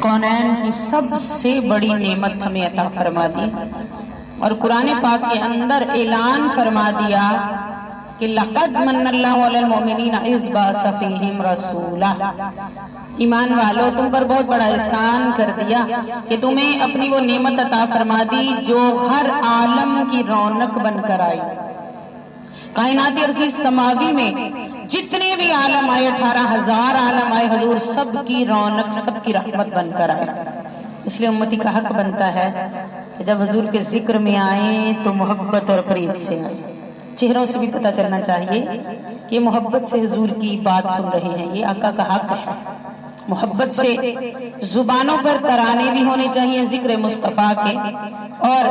कौनैन की सबसे बड़ी नेमत हमें अता फरमा दी और कुरान पाक के अंदर ऐलान फरमा दिया कि लक़द मन्नल्लाहु अलल मुमिनीना इज़ बअस फ़ीहिम रसूला। ईमान वालों, तुम पर बहुत बड़ा एहसान कर दिया कि तुम्हें अपनी वो नेमत अता फरमा दी जो हर आलम की रौनक बनकर आई। कायनात अर्ज़ी समावी में जितने भी आलम आए, 18,000 आलम आए, हजूर सबकी रौनक, सबकी रहमत बनकर आए। इसलिए उम्मती का हक बनता है कि जब हजूर के जिक्र में आए तो मोहब्बत और प्रीत से आए। चेहरों से भी पता चलना चाहिए कि मोहब्बत से हजूर की बात सुन रहे हैं, ये आका का हक है। मोहब्बत से जुबानों पर तराने भी होने चाहिए जिक्र मुस्तफा के, और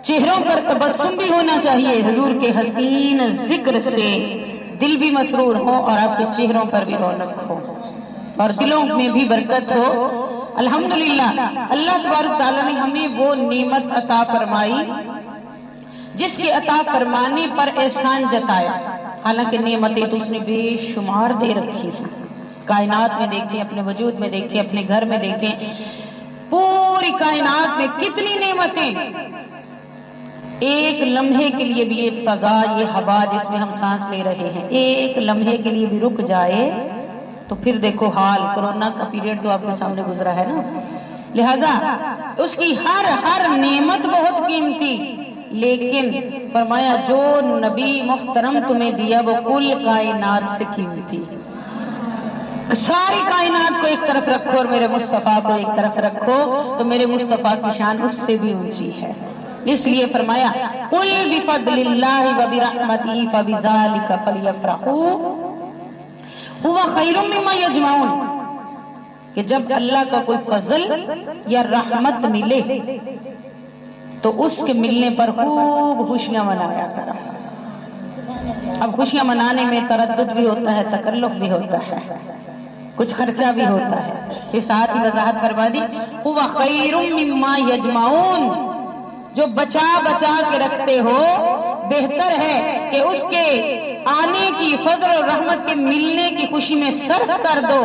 चेहरों पर तबस्सुम भी होना चाहिए हजूर के हसीन जिक्र से। दिल भी मसरूर हो और आपके चेहरों पर भी रौनक हो और दिलों में भी बरकत हो। अल्हम्दुलिल्लाह, अल्लाह तबारक तआला ने हमें वो नेमत अता फरमाई जिसके अता फरमाने पर एहसान जताया। हालांकि नेमतें तो उसने बेशुमार दे रखी हैं। कायनात में देखें, अपने वजूद में देखें, अपने घर में देखें, पूरी कायनात में कितनी नेमतें। एक लम्हे के लिए भी ये फजा, ये हवा जिसमें हम सांस ले रहे हैं, एक लम्हे के लिए भी रुक जाए तो फिर देखो हाल। कोरोना का पीरियड तो आपके सामने गुजरा है ना, लिहाजा उसकी हर हर नेमत बहुत कीमती। लेकिन फरमाया जो नबी मुहतरम तुम्हें दिया वो कुल कायनात से कीमती। सारी कायनात को एक तरफ रखो और मेरे मुस्तफा को एक तरफ रखो तो मेरे मुस्तफा की शान उससे भी ऊंची है। इसलिए फरमाया कुल बिफद्लिल्लाहि व बिरहमतिही फबिज़ालिका फलयफ़रहू हुवा खैरुम मिम्मा यजमऊन। कि जब अल्लाह का कोई फजल या रहमत मिले तो उसके मिलने पर खूब खुशियां मनाया करो। अब खुशियां मनाने में तरद्दुद भी होता है, तकल्लुफ भी होता है, कुछ खर्चा भी होता है। ये साथ ही वजाहत फरमा दी हुवा खैरुम मिम्मा यजमऊन। जो बचा बचा के रखते हो बेहतर है कि उसके आने की, फजल और रहमत के मिलने की खुशी में सर्फ कर दो।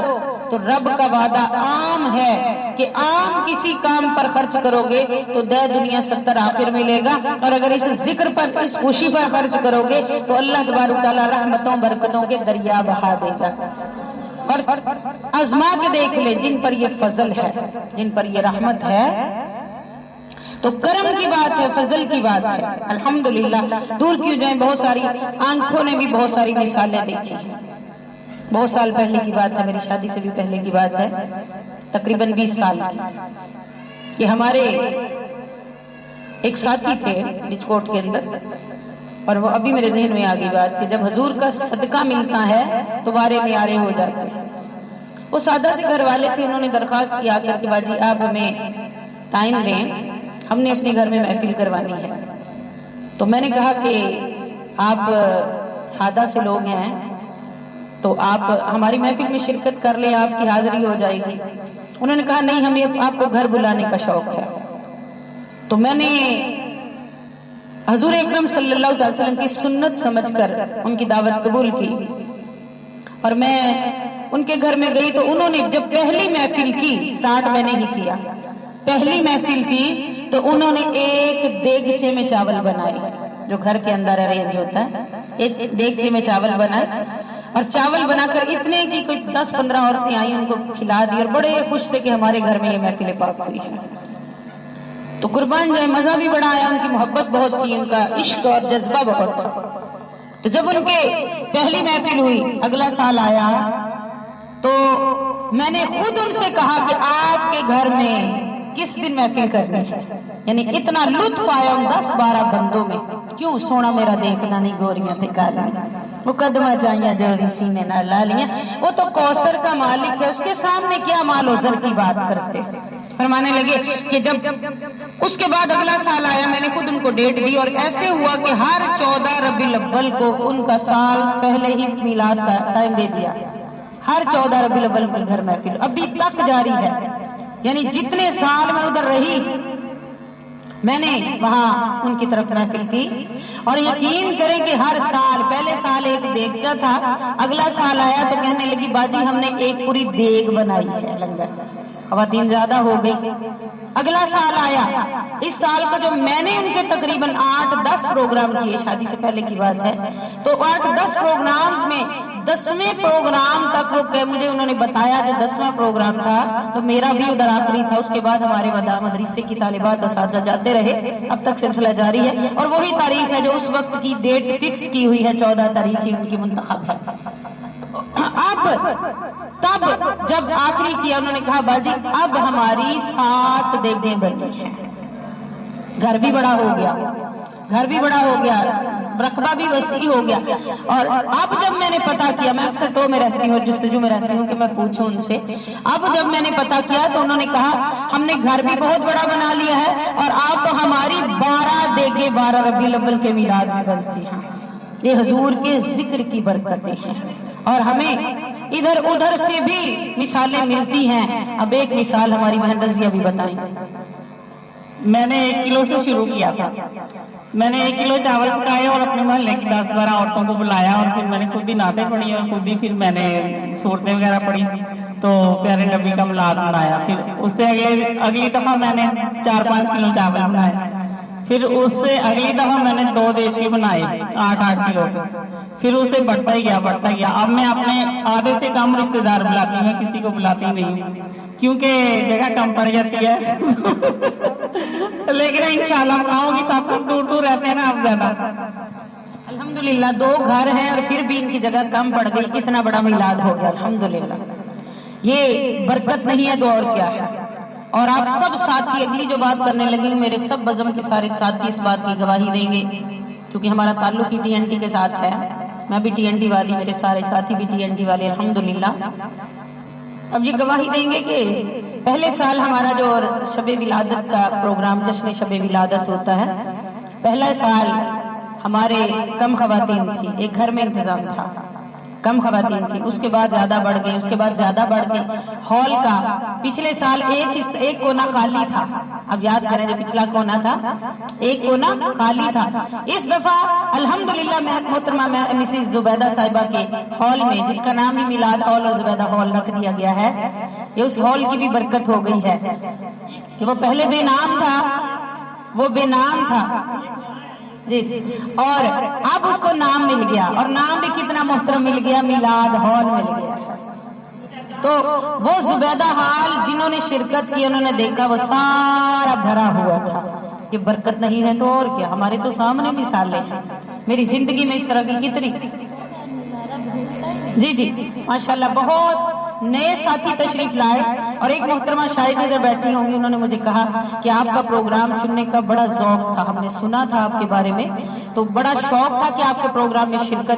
तो रब का वादा आम है कि आम किसी काम पर खर्च करोगे तो दे दुनिया 70 आखिर मिलेगा, और अगर इस जिक्र पर, इस खुशी पर खर्च करोगे तो अल्लाह तबारक तआला रहमतों बरकतों के दरिया बहा देगा। और आजमा के देख ले, जिन पर ये फजल है, जिन पर ये रहमत है, तो करम की बात है, फजल की बात है। अल्हम्दुलिल्लाह, दूर क्यों जाए, बहुत सारी आंखों ने भी बहुत सारी मिसालें देखी हैं। बहुत साल पहले की बात है, मेरी शादी से भी पहले की बात है, तकरीबन 20 साल की। ये हमारे एक साथी थे रिचकोट के अंदर, और वो अभी मेरे ज़हन में आ गई बात कि जब हजूर का सदका मिलता है तो वारे में आरे हो जाते हैं। वो सादा से घर वाले थे, उन्होंने दरखास्त किया कर कि बाजी आप हमें टाइम दें, हमने अपने घर में महफिल करवानी है। तो मैंने कहा कि आप सादा से लोग हैं तो आप हमारी महफिल में शिरकत कर लें, आपकी हाजिरी हो जाएगी। उन्होंने कहा नहीं, हमें आपको घर बुलाने का शौक है। तो मैंने हजूर अकरम सल्लल्लाहु अलैहि वसल्लम की सुन्नत समझकर उनकी दावत कबूल की और मैं उनके घर में गई। तो उन्होंने जब पहली महफिल की, स्टार्ट मैंने ही किया, पहली महफिल की तो उन्होंने एक देगचे में चावल बनाए, जो घर के अंदर अरेंज होता है, एक देगचे में चावल बनाए और चावल बनाकर इतने की कुछ 10-15 औरतें आई, उनको खिला दी और बड़े खुश थे कि हमारे घर में ये महफिल पाक हुई है। तो कुर्बान जाए, मजा भी बड़ा आया, उनकी मोहब्बत बहुत थी, उनका इश्क और जज्बा बहुत था। तो जब उनके पहली महफिल हुई, अगला साल आया, तो मैंने खुद उनसे कहा कि आपके घर में किस दिन महफिल करनी है। यानी इतना लुत्फ आया उन 10-12 बंदों में। क्यों सोना मेरा देखना नहीं, गोरियां ते कालियां, मुकदमा चाहिए जो भी सीने ना लालियां। वो तो कौसर का मालिक है, उसके सामने क्या मालो जर की बात करते। फरमाने लगे कि जब उसके बाद अगला साल आया, मैंने खुद उनको डेट दी और ऐसे हुआ कि हर 14 रबीउल अव्वल को उनका साल पहले ही मिलाद का टाइम दे दिया। हर 14 रबीउल अव्वल के घर महफिल अभी तक जारी है। यानी जितने साल में उधर रही میں نے وہاں ان کی طرف محفل کی، اور یقین کریں کہ ہر سال، پہلے سال ایک دیگچا تھا، اگلا سال آیا تو کہنے لگی باجی ہم نے ایک پوری دیگ بنائی ہے لنگر، خواتین زیادہ ہو گئی۔ اگلا سال آیا، اس سال کا جو میں نے ان کے تقریباً 8-10 پروگرام کیے، شادی سے پہلے کی بات ہے، تو 8-10 پروگرامز میں 10ویں پروگرام تک وہ کہ مجھے انہوں نے بتایا جو 10واں پروگرام تھا تو میرا بھی ادھر آخری تھا، اس کے بعد ہمارے مدرسے کی طالبات اساتذہ جاتے رہے، اب تک سلسلہ جاری ہے، اور وہی تاریخ ہے جو اس وقت کی ڈیٹ فکس کی ہوئی ہے، 14 تاریخ ہی ان کی منتخب ہے۔ تب جب آخری کیا انہوں نے کہا باجی اب ہماری 7 دیگیں بنی ہیں، گھر بھی بڑا ہو گیا، رقبہ بھی وسیع ہو گیا، اور اب جب میں نے پتا کیا، میں اکثر ٹو میں رہتی ہوں اور جستجو میں رہتی ہوں کہ میں پوچھوں ان سے، اب جب میں نے پتا کیا تو انہوں نے کہا ہم نے گھر بھی بہت بڑا بنا لیا ہے، اور اب ہماری 12 دیگیں 12 ربیع الاول کے میلاد میں بنتی ہیں۔ یہ حضور کے ذکر کی برکتیں ہیں، اور ہمیں ادھر ادھر سے بھی مثالیں ملتی ہیں۔ اب ایک مثال ہماری بہن رضیہ بھی بتائیں۔ میں نے 1 کلو سے شروع کیا تھا، میں نے 1 کلو چاول پکائے اور اپنے محلے کی 10-12 عورتوں کو بلایا، اور پھر میں نے خود ہی نعتیں پڑھی اور خود ہی پھر میں نے صورتیں وغیرہ پڑھی، تو پیارے نبی کا میلاد منایا۔ پھر اس سے اگلی دفعہ میں نے 4-5 کلو چاول بنائے، پھر اس سے اگلی دفعہ میں نے 2 دیشی بنائے 8-8 کلو کے، پھر اس سے بڑھتا ہی گیا۔ اب میں اپنے آدھے سے کم رشتے دار بلاتی ہوں، میں کسی کو بلاتی نہیں ہوں کیونکہ جگہ کم پڑ جاتی ہے لیکن انشاءاللہ بناؤں گی، سب کچھ دور دور رہتے ہیں نا اب زیادہ۔ الحمدللہ 2 گھر ہیں اور پھر بھی ان کی جگہ کم پڑ گئی، اتنا بڑا میلاد ہو گیا الحمدللہ۔ یہ برکت نہیں ہے تو اور کیا ہے۔ اور آپ سب ساتھی، اگلی جو بات کرنے لگی ہوں، میرے سب بزم کے سارے ساتھی اس بات کی گواہی دیں گے، کیونکہ ہمارا تعلق ہی TNT کے ساتھ ہے، میں بھی TNT والی، میرے سارے ساتھی بھی TNT والے الحمدللہ۔ اب یہ گواہی دیں گے کہ پہلے سال ہمارا جو شب ولادت کا پروگرام، جشن شب ولادت ہوتا ہے، پہلا سال ہمارے کم خواتین تھی، ایک گھر میں انتظام تھا، کم خواتین تھی، اس کے بعد زیادہ بڑھ گئی، اس کے بعد زیادہ بڑھ گئی۔ ہال کا پچھلے سال ایک کونا خالی تھا، اب یاد کریں جو پچھلا کونا تھا، ایک کونا خالی تھا۔ اس دفعہ الحمدللہ محترمہ مسز زبیدہ صاحبہ کے ہال میں، جس کا نام ہی میلاد ہال اور زبیدہ ہال رکھ دیا گیا ہے، یہ اس ہال کی بھی برکت ہو گئی ہے کہ وہ پہلے بے نام تھا، وہ بے نام تھا جی، اور اب اس کو نام مل گیا، اور نام بھی کتنا محترم مل گیا، میلاد ہال مل گیا۔ تو وہ زبیدہ ہال جنہوں نے شرکت کی، انہوں نے دیکھا وہ سارا بھرا ہوا تھا۔ یہ برکت نہیں ہے تو اور کیا، ہمارے تو سامنے مثالیں ہیں، میری زندگی میں اس طرح کی کتنی۔ جی ماشاءاللہ بہت نئے ساتھی تشریف لائے، اور ایک محترمہ شاید ادھر بیٹھی ہوں گی، انہوں نے مجھے کہا کہ آپ کا پروگرام سننے کا بڑا ذوق تھا، ہم نے سنا تھا آپ کے بارے میں، تو بڑا شوق تھا کہ آپ کے پروگرام میں شرکت